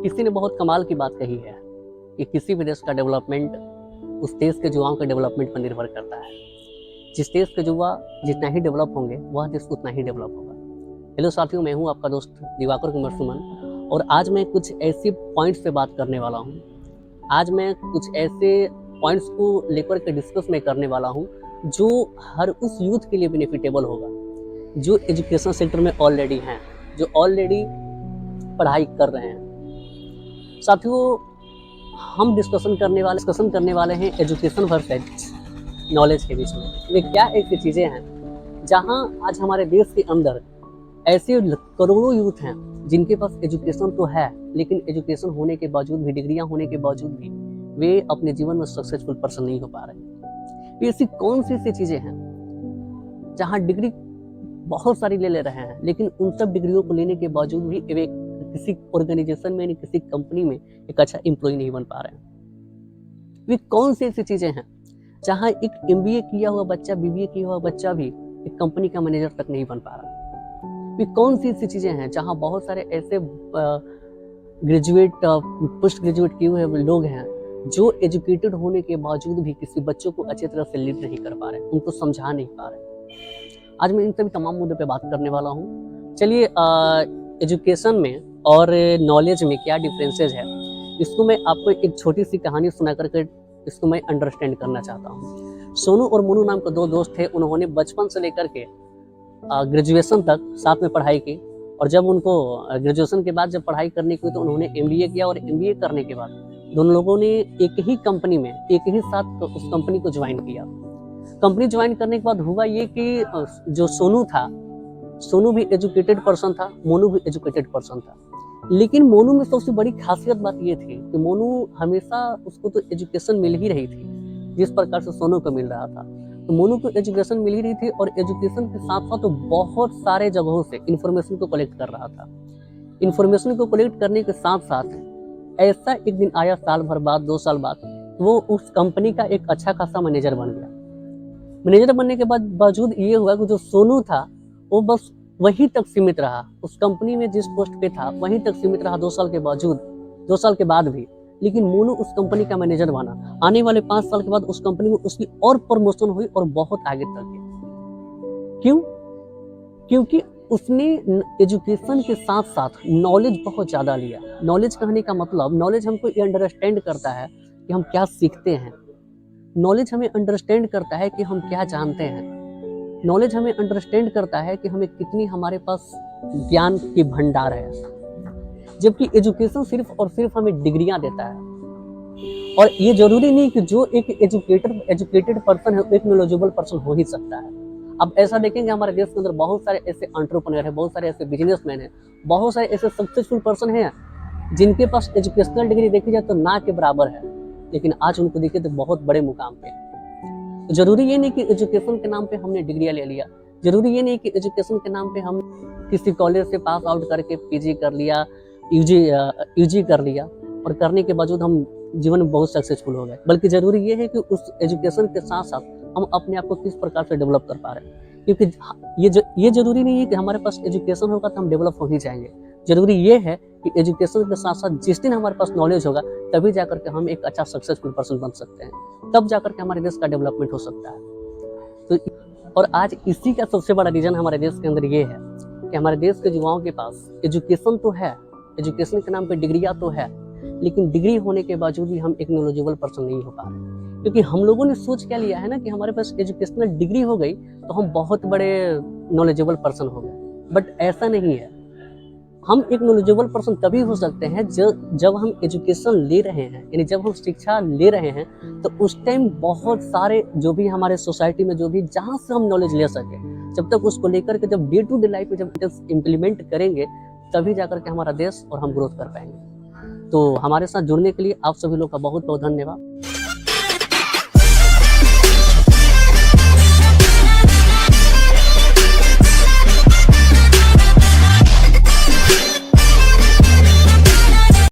किसी ने बहुत कमाल की बात कही है कि किसी भी देश का डेवलपमेंट उस देश के युवाओं के डेवलपमेंट पर निर्भर करता है। जिस देश के युवा जितना ही डेवलप होंगे वह देश उतना ही डेवलप होगा। हेलो साथियों, मैं हूं आपका दोस्त दिवाकर कुमार सुमन और आज मैं कुछ ऐसे पॉइंट्स पे बात करने वाला हूं। आज मैं कुछ ऐसे पॉइंट्स को लेकर के डिस्कस में करने वाला हूं जो हर उस यूथ के लिए बेनिफिटेबल होगा जो एजुकेशन सेक्टर में ऑलरेडी हैं, जो ऑलरेडी पढ़ाई कर रहे हैं। साथियों, हम डिस्कशन करने वाले हैं एजुकेशन वर्सेस नॉलेज के बीच में। ये क्या ऐसी चीज़ें हैं जहां आज हमारे देश के अंदर ऐसे करोड़ों यूथ हैं जिनके पास एजुकेशन तो है, लेकिन एजुकेशन होने के बावजूद भी, डिग्रियां होने के बावजूद भी वे अपने जीवन में सक्सेसफुल पर्सन नहीं हो पा रहे। ऐसी कौन सी चीज़ें हैं जहां डिग्री बहुत सारी ले रहे हैं, लेकिन उन सब डिग्रियों को लेने के बावजूद भी वे किसी ऑर्गेनाइजेशन में, किसी कंपनी में एक अच्छा एम्प्लॉय नहीं बन पा रहे हैं। वे कौन सी ऐसी चीजें हैं जहां एक MBA किया हुआ बच्चा, BBA किया हुआ बच्चा भी एक कंपनी का मैनेजर तक नहीं बन पा रहा। वे कौन सी ऐसी चीजें हैं जहां बहुत सारे ऐसे ग्रेजुएट, पोस्ट ग्रेजुएट किए हुए लोग हैं जो एजुकेटेड होने के बावजूद भी किसी बच्चों को अच्छी तरह से लीड नहीं कर पा रहे, उनको समझा नहीं पा रहे। आज मैं इन सभी तमाम मुद्दों पे बात करने वाला हूँ। चलिए, एजुकेशन में और नॉलेज में क्या डिफरेंसेस है, इसको मैं आपको एक छोटी सी कहानी सुना करके इसको मैं अंडरस्टैंड करना चाहता हूँ। सोनू और मोनू नाम के दो दोस्त थे। उन्होंने बचपन से लेकर के ग्रेजुएशन तक साथ में पढ़ाई की, और जब उनको ग्रेजुएशन के बाद जब पढ़ाई करने की हुई तो उन्होंने MBA किया, और MBA करने के बाद दोनों लोगों ने एक ही कंपनी में एक ही साथ उस कंपनी को ज्वाइन किया। कंपनी ज्वाइन करने के बाद हुआ ये कि जो सोनू था, सोनू भी एजुकेटेड पर्सन था, मोनू भी एजुकेटेड पर्सन था। लेकिन मोनू में सबसे बड़ी खासियत बात ये थी कि मोनू हमेशा उसको तो एजुकेशन मिल ही रही थी जिस प्रकार से सोनू को मिल रहा था। तो मोनू को एजुकेशन मिल ही रही थी और एजुकेशन के साथ साथ तो बहुत सारे जगहों से इंफॉर्मेशन को कलेक्ट कर रहा था। इंफॉर्मेशन को कलेक्ट करने के साथ साथ ऐसा एक दिन आया, साल भर बाद, 2 साल बाद, वो उस कंपनी का एक अच्छा खासा मैनेजर बन गया। मैनेजर बनने के बाद बावजूद ये हुआ कि जो सोनू था वो बस वहीं तक सीमित रहा, उस कंपनी में जिस पोस्ट पे था वहीं तक सीमित रहा 2 साल के बावजूद, 2 साल के बाद भी। लेकिन मोनू उस कंपनी का मैनेजर बना। आने वाले 5 साल के बाद उस कंपनी में उसकी और प्रमोशन हुई और बहुत आगे तक गई। क्यों? क्योंकि उसने एजुकेशन के साथ साथ नॉलेज बहुत ज़्यादा लिया। नॉलेज कहने का मतलब, नॉलेज हमको ये अंडरस्टैंड करता है कि हम क्या सीखते हैं। नॉलेज हमें अंडरस्टैंड करता है कि हम क्या जानते हैं। नॉलेज हमें अंडरस्टैंड करता है कि हमें कितनी हमारे पास ज्ञान की भंडार है। जबकि एजुकेशन सिर्फ और सिर्फ हमें डिग्रियां देता है। और ये जरूरी नहीं कि जो एक एजुकेटेड पर्सन है एक नॉलेजेबल पर्सन हो ही सकता है। अब ऐसा देखेंगे हमारे देश के अंदर बहुत सारे ऐसे एंटरप्रेन्योर हैं, बहुत सारे ऐसे बिजनेसमैन हैं, बहुत सारे ऐसे सक्सेसफुल पर्सन हैं जिनके पास एजुकेशनल डिग्री देखी जाए तो ना के बराबर है, लेकिन आज उनको देखिए तो बहुत बड़े मुकाम पे। तो जरूरी ये नहीं कि एजुकेशन के नाम पे हमने डिग्रियां ले लिया, जरूरी ये नहीं कि एजुकेशन के नाम पे हम किसी कॉलेज से पास आउट करके PG कर लिया, UG कर लिया और करने के बावजूद हम जीवन में बहुत सक्सेसफुल हो गए। बल्कि जरूरी ये है कि उस एजुकेशन के साथ साथ हम अपने आप को किस प्रकार से डेवलप कर पा रहे हैं। क्योंकि ये जरूरी नहीं है कि हमारे पास एजुकेशन होगा तो हम डेवलप हो ही जाएंगे। जरूरी ये है कि एजुकेशन के साथ साथ जिस दिन हमारे पास नॉलेज होगा तभी जाकर के हम एक अच्छा सक्सेसफुल पर्सन बन सकते हैं, तब जाकर के हमारे देश का डेवलपमेंट हो सकता है। तो और आज इसी का सबसे बड़ा रीजन हमारे देश के अंदर ये है कि हमारे देश के युवाओं के पास एजुकेशन तो है, एजुकेशन के नाम पे डिग्रियां तो है, लेकिन डिग्री होने के बावजूद भी हम एक नॉलेजेबल पर्सन नहीं हो पा रहे। क्योंकि हम लोगों ने सोच क्या लिया है ना कि हमारे पास एजुकेशनल डिग्री हो गई तो हम बहुत बड़े नॉलेजेबल पर्सन हो गए। बट ऐसा नहीं है। हम एक नॉलेजेबल पर्सन तभी हो सकते हैं जब हम एजुकेशन ले रहे हैं, यानी जब हम शिक्षा ले रहे हैं तो उस टाइम बहुत सारे जो भी हमारे सोसाइटी में जो भी जहाँ से हम नॉलेज ले सके, जब तक उसको लेकर के जब डे टू डे लाइफ में जब इम्प्लीमेंट करेंगे तभी जाकर के हमारा देश और हम ग्रोथ कर पाएंगे। तो हमारे साथ जुड़ने के लिए आप सभी लोग का बहुत बहुत धन्यवाद।